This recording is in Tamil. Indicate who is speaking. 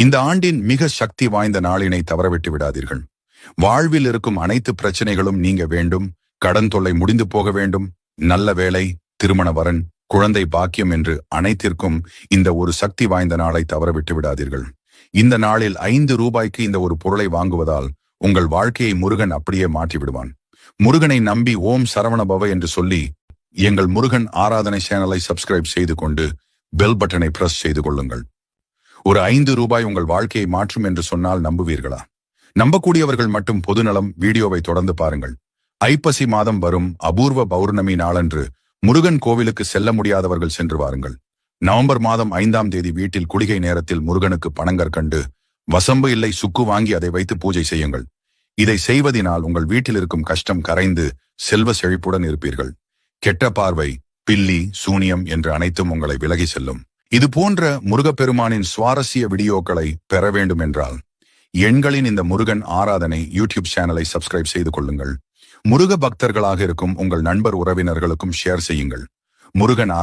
Speaker 1: இந்த ஆண்டின் மிக சக்தி வாய்ந்த நாளினை தவறவிட்டு விடாதீர்கள். வாழ்வில் இருக்கும் அனைத்து பிரச்சனைகளும் நீங்க வேண்டும், கடன் தொல்லை முடிந்து போக வேண்டும், நல்ல வேலை, திருமண வரன், குழந்தை பாக்கியம் என்று அனைத்திற்கும் இந்த ஒரு சக்தி வாய்ந்த நாளை தவறவிட்டு விடாதீர்கள். இந்த நாளில் 5 ரூபாய்க்கு இந்த ஒரு பொருளை வாங்குவதால் உங்கள் வாழ்க்கையை முருகன் அப்படியே மாற்றி விடுவான். முருகனை நம்பி ஓம் சரவணபவ என்று சொல்லி எங்கள் முருகன் ஆராதனை சேனலை சப்ஸ்கிரைப் செய்து கொண்டு பெல் பட்டனை பிரஸ் செய்து கொள்ளுங்கள். ஒரு 5 ரூபாய் உங்கள் வாழ்க்கையை மாற்றும் என்று சொன்னால் நம்புவீர்களா? நம்பக்கூடியவர்கள் மட்டும் பொதுநலம் வீடியோவை தொடர்ந்து பாருங்கள். ஐப்பசி மாதம் வரும் அபூர்வ பௌர்ணமி நாளன்று முருகன் கோவிலுக்கு செல்ல முடியாதவர்கள் சென்று வாருங்கள். நவம்பர் மாதம் 5ஆம் தேதி வீட்டில் குளிகை நேரத்தில் முருகனுக்கு பனங்கற்கண்டு, வசம்பு இல்லை சுக்கு வாங்கி அதை வைத்து பூஜை செய்யுங்கள். இதை செய்வதினால் உங்கள் வீட்டில் இருக்கும் கஷ்டம் கரைந்து செல்வ செழிப்புடன் இருப்பீர்கள். கெட்ட பார்வை, பில்லி, சூனியம் என்று அனைத்தும் உங்களை விலகி செல்லும். இது போன்ற முருகப்பெருமானின் சுவாரஸ்ய வீடியோக்களை பெற வேண்டும் என்றால் எண்களின் இந்த முருகன் ஆராதனை யூடியூப் சேனலை சப்ஸ்கிரைப் செய்து கொள்ளுங்கள். முருக பக்தர்களாக இருக்கும் உங்கள் நண்பர் உறவினர்களுக்கும் ஷேர் செய்யுங்கள். முருகன் ஆராதனை